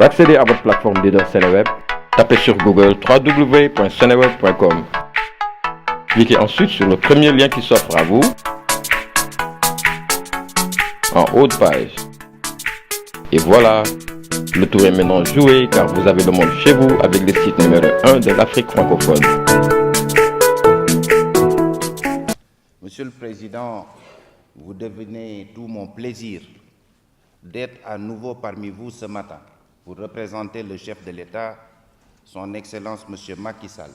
d'accéder à votre plateforme leader Seneweb, tapez sur Google www.seneweb.com. Cliquez ensuite sur le premier lien qui s'offre à vous en haut de page. Et voilà, le tour est maintenant joué car vous avez le monde chez vous avec le site numéro 1 de l'Afrique francophone. Monsieur le Président, vous devenez tout mon plaisir d'être à nouveau parmi vous ce matin pour représenter le chef de l'État, son Excellence M. Macky Sall,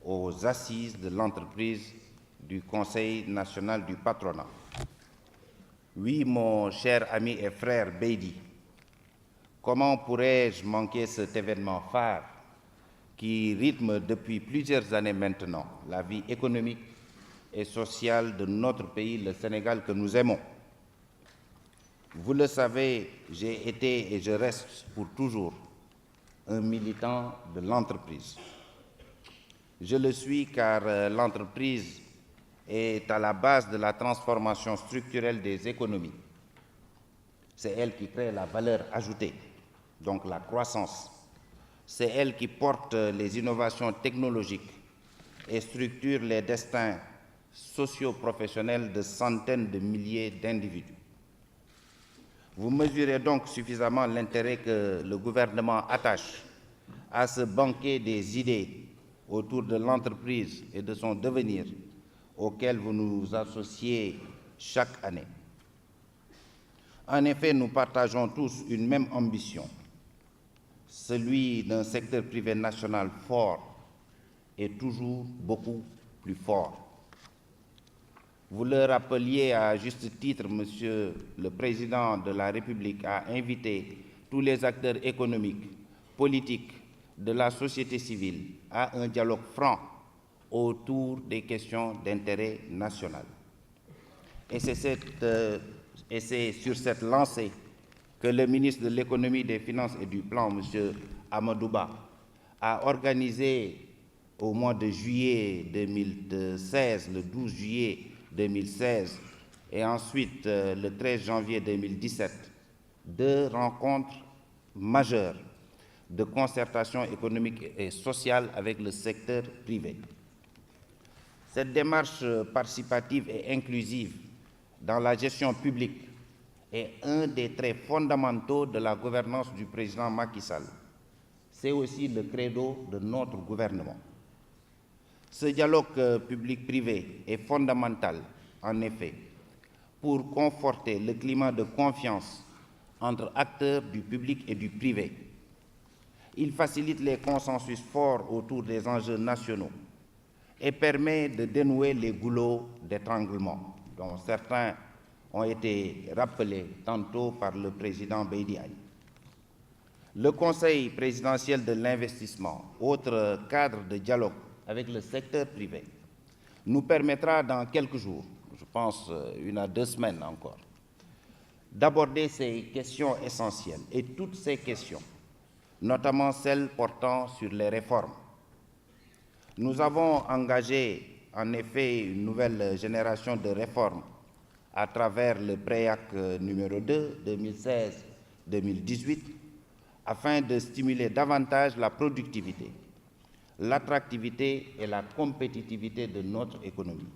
aux assises de l'entreprise du Conseil national du patronat. Oui, mon cher ami et frère Beydi, comment pourrais-je manquer cet événement phare qui rythme depuis plusieurs années maintenant la vie économique et sociale de notre pays, le Sénégal que nous aimons. Vous le savez, j'ai été et je reste pour toujours un militant de l'entreprise. Je le suis car l'entreprise est à la base de la transformation structurelle des économies. C'est elle qui crée la valeur ajoutée, donc la croissance. C'est elle qui porte les innovations technologiques et structure les destins socio-professionnels de centaines de milliers d'individus. Vous mesurez donc suffisamment l'intérêt que le gouvernement attache à ce banquet des idées autour de l'entreprise et de son devenir auquel vous nous associez chaque année. En effet, nous partageons tous une même ambition, celui d'un secteur privé national fort et toujours beaucoup plus fort. Vous le rappeliez à juste titre, Monsieur le Président de la République a invité tous les acteurs économiques, politiques, de la société civile à un dialogue franc autour des questions d'intérêt national. Et c'est sur cette lancée que le ministre de l'Économie, des Finances et du Plan, M. Amadou Ba, a organisé au mois de juillet 2016, le 12 juillet 2016 et ensuite le 13 janvier 2017, deux rencontres majeures de concertation économique et sociale avec le secteur privé. Cette démarche participative et inclusive dans la gestion publique est un des traits fondamentaux de la gouvernance du président Macky Sall. C'est aussi le credo de notre gouvernement. Ce dialogue public-privé est fondamental, en effet, pour conforter le climat de confiance entre acteurs du public et du privé. Il facilite les consensus forts autour des enjeux nationaux et permet de dénouer les goulots d'étranglement, dont certains ont été rappelés tantôt par le président Beydi Agne. Le Conseil présidentiel de l'investissement, autre cadre de dialogue avec le secteur privé, nous permettra dans quelques jours, je pense 1 à 2 semaines encore, d'aborder ces questions essentielles. Et toutes ces questions, notamment celles portant sur les réformes. Nous avons engagé en effet une nouvelle génération de réformes à travers le PREAC numéro 2, 2016-2018, afin de stimuler davantage la productivité, l'attractivité et la compétitivité de notre économie.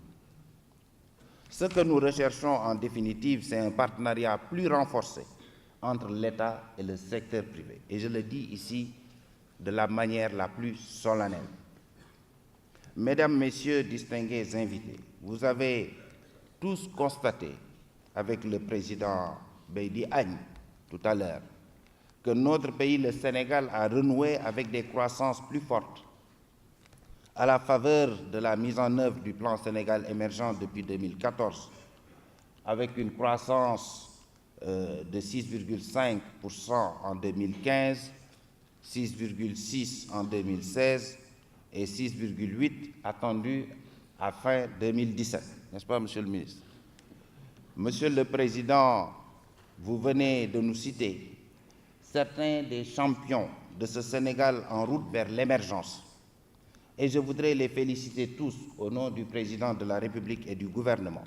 Ce que nous recherchons en définitive, c'est un partenariat plus renforcé entre l'État et le secteur privé. Et je le dis ici de la manière la plus solennelle. Mesdames, Messieurs, distingués invités, vous avez tous constaté avec le président Beydi Agne tout à l'heure que notre pays, le Sénégal, a renoué avec des croissances plus fortes à la faveur de la mise en œuvre du plan Sénégal émergent depuis 2014, avec une croissance de 6,5% en 2015, 6,6% en 2016 et 6,8% attendu à fin 2017. N'est-ce pas, Monsieur le ministre? Monsieur le Président, vous venez de nous citer certains des champions de ce Sénégal en route vers l'émergence. Et je voudrais les féliciter tous au nom du Président de la République et du gouvernement.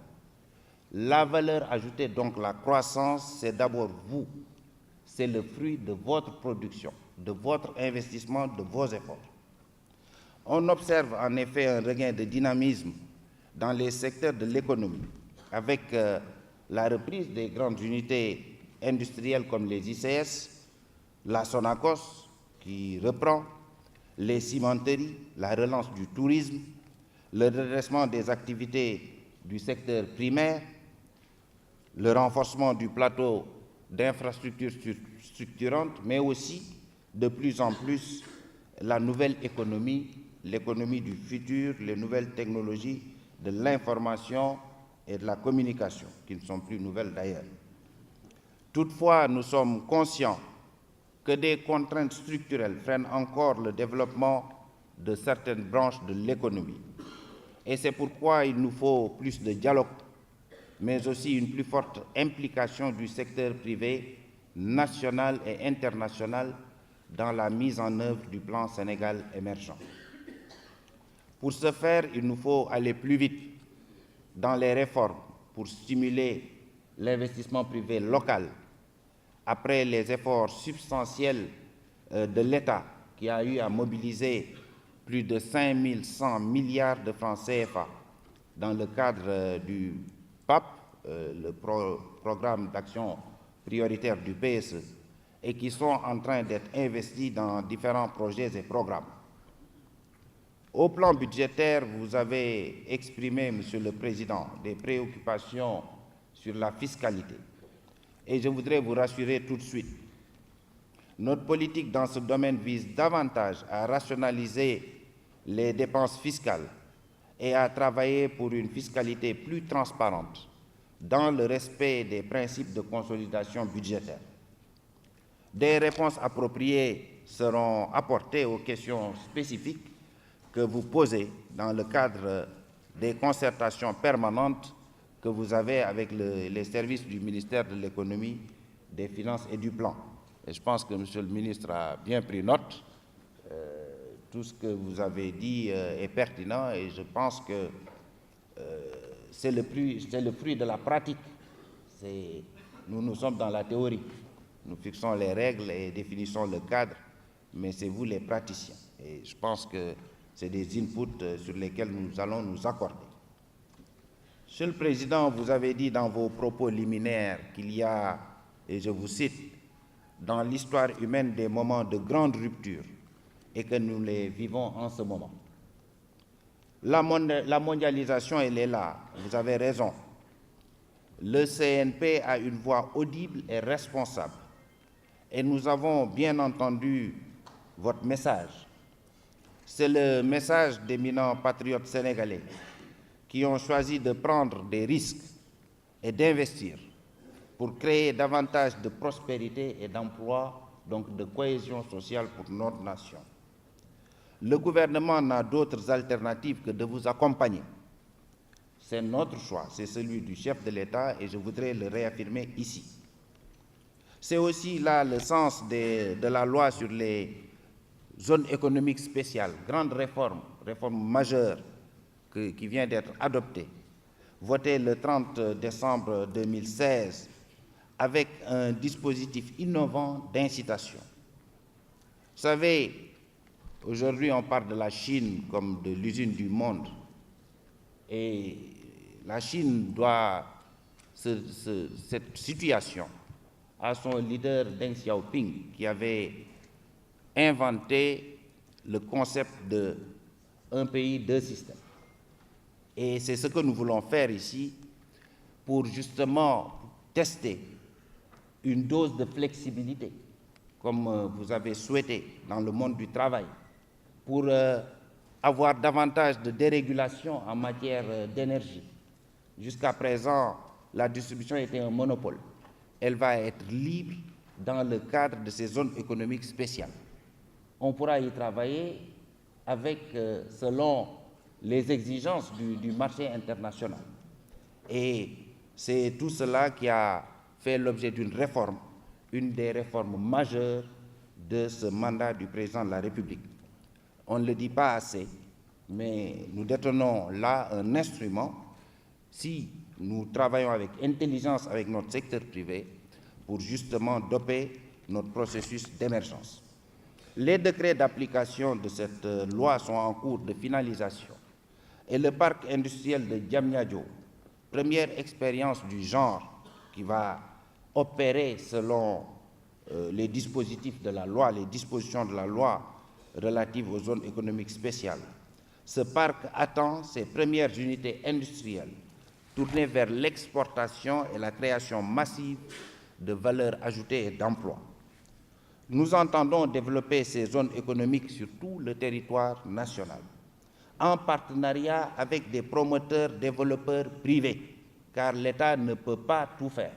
La valeur ajoutée, donc la croissance, c'est d'abord vous, c'est le fruit de votre production, de votre investissement, de vos efforts. On observe en effet un regain de dynamisme dans les secteurs de l'économie, avec la reprise des grandes unités industrielles comme les ICS, la Sonacos qui reprend, les cimenteries, la relance du tourisme, le redressement des activités du secteur primaire, le renforcement du plateau d'infrastructures structurantes, mais aussi de plus en plus la nouvelle économie, l'économie du futur, les nouvelles technologies de l'information et de la communication, qui ne sont plus nouvelles d'ailleurs. Toutefois, nous sommes conscients que des contraintes structurelles freinent encore le développement de certaines branches de l'économie. Et c'est pourquoi il nous faut plus de dialogue, mais aussi une plus forte implication du secteur privé national et international dans la mise en œuvre du plan Sénégal émergent. Pour ce faire, il nous faut aller plus vite dans les réformes pour stimuler l'investissement privé local après les efforts substantiels de l'État qui a eu à mobiliser plus de 5 100 milliards de francs CFA dans le cadre du PAP, le programme d'action prioritaire du PSE, et qui sont en train d'être investis dans différents projets et programmes. Au plan budgétaire, vous avez exprimé, Monsieur le Président, des préoccupations sur la fiscalité. Et je voudrais vous rassurer tout de suite. Notre politique dans ce domaine vise davantage à rationaliser les dépenses fiscales et à travailler pour une fiscalité plus transparente dans le respect des principes de consolidation budgétaire. Des réponses appropriées seront apportées aux questions spécifiques que vous posez dans le cadre des concertations permanentes que vous avez avec les services du ministère de l'Économie, des Finances et du Plan. Et je pense que M. le ministre a bien pris note. Tout ce que vous avez dit est pertinent et je pense que c'est le fruit de la pratique. Nous sommes dans la théorie. Nous fixons les règles et définissons le cadre, mais c'est vous les praticiens. Et je pense que c'est des inputs sur lesquels nous allons nous accorder. Monsieur le Président, vous avez dit dans vos propos liminaires qu'il y a, et je vous cite, dans l'histoire humaine des moments de grande rupture et que nous les vivons en ce moment. La mondialisation, elle est là, vous avez raison. Le CNP a une voix audible et responsable. Et nous avons bien entendu votre message. C'est le message d'éminents patriotes sénégalais qui ont choisi de prendre des risques et d'investir pour créer davantage de prospérité et d'emploi, donc de cohésion sociale pour notre nation. Le gouvernement n'a d'autres alternatives que de vous accompagner. C'est notre choix, c'est celui du chef de l'État et je voudrais le réaffirmer ici. C'est aussi là le sens de la loi sur les zones économiques spéciales, grande réforme majeure qui vient d'être adoptée, votée le 30 décembre 2016 avec un dispositif innovant d'incitation. Vous savez, aujourd'hui on parle de la Chine comme de l'usine du monde et la Chine doit cette situation à son leader Deng Xiaoping qui avait inventé le concept de un pays, deux systèmes. Et c'est ce que nous voulons faire ici pour justement tester une dose de flexibilité, comme vous avez souhaité dans le monde du travail, pour avoir davantage de dérégulation en matière d'énergie. Jusqu'à présent, la distribution était un monopole. Elle va être libre dans le cadre de ces zones économiques spéciales. On pourra y travailler selon les exigences du marché international. Et c'est tout cela qui a fait l'objet d'une réforme, une des réformes majeures de ce mandat du président de la République. On ne le dit pas assez, mais nous détenons là un instrument, si nous travaillons avec intelligence avec notre secteur privé, pour justement doper notre processus d'émergence. Les décrets d'application de cette loi sont en cours de finalisation et le parc industriel de Diamniadio, première expérience du genre qui va opérer selon les dispositifs de la loi, les dispositions de la loi relatives aux zones économiques spéciales. Ce parc attend ses premières unités industrielles tournées vers l'exportation et la création massive de valeur ajoutée et d'emplois. Nous entendons développer ces zones économiques sur tout le territoire national, en partenariat avec des promoteurs, développeurs privés, car l'État ne peut pas tout faire,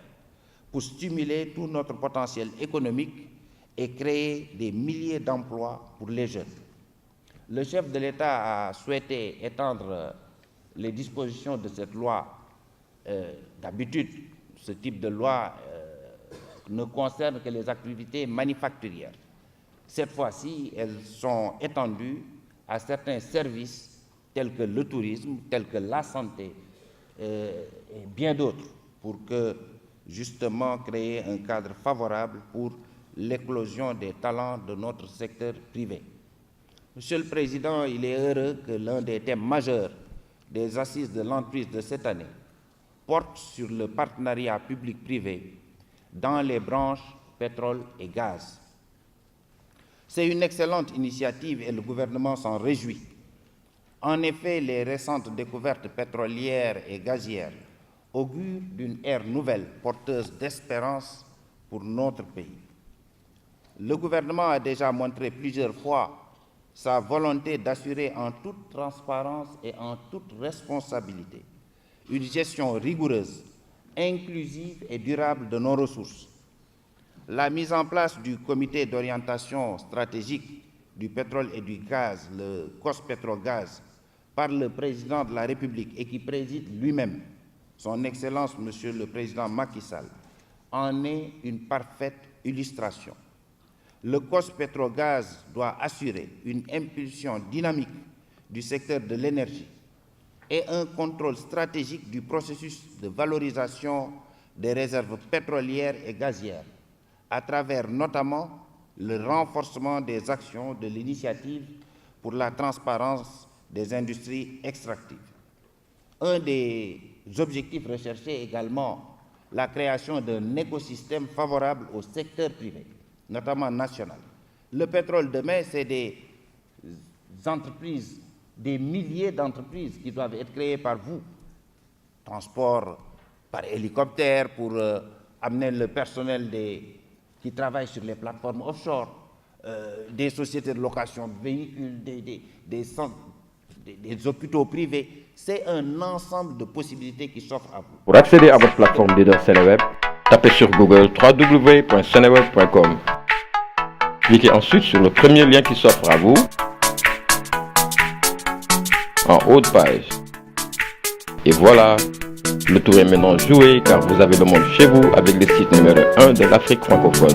pour stimuler tout notre potentiel économique et créer des milliers d'emplois pour les jeunes. Le chef de l'État a souhaité étendre les dispositions de cette loi. D'habitude, ce type de loi ne concerne que les activités manufacturières. Cette fois-ci, elles sont étendues à certains services tels que le tourisme, tels que la santé et bien d'autres, pour que justement créer un cadre favorable pour l'éclosion des talents de notre secteur privé. Monsieur le Président, il est heureux que l'un des thèmes majeurs des assises de l'entreprise de cette année porte sur le partenariat public-privé dans les branches pétrole et gaz. C'est une excellente initiative et le gouvernement s'en réjouit. En effet, les récentes découvertes pétrolières et gazières augurent d'une ère nouvelle porteuse d'espérance pour notre pays. Le gouvernement a déjà montré plusieurs fois sa volonté d'assurer en toute transparence et en toute responsabilité une gestion rigoureuse, inclusive et durable de nos ressources. La mise en place du comité d'orientation stratégique du pétrole et du gaz, le COS-Pétrogaz, par le président de la République et qui préside lui-même, son Excellence Monsieur le Président Macky Sall, en est une parfaite illustration. Le COS-Pétrogaz doit assurer une impulsion dynamique du secteur de l'énergie et un contrôle stratégique du processus de valorisation des réserves pétrolières et gazières, à travers notamment le renforcement des actions de l'initiative pour la transparence des industries extractives. Un des objectifs recherchés est également la création d'un écosystème favorable au secteur privé, notamment national. Le pétrole demain, c'est des entreprises, des milliers d'entreprises qui doivent être créées par vous. Transport par hélicoptère pour amener le personnel qui travaille sur les plateformes offshore, des sociétés de location de véhicules, des hôpitaux privés. C'est un ensemble de possibilités qui s'offrent à vous. Pour accéder à votre plateforme leader Seneweb, tapez sur Google www.seneweb.com. Cliquez ensuite sur le premier lien qui s'offre à vous en haut de page. Et voilà, le tour est maintenant joué car vous avez le monde chez vous avec le site numéro 1 de l'Afrique francophone.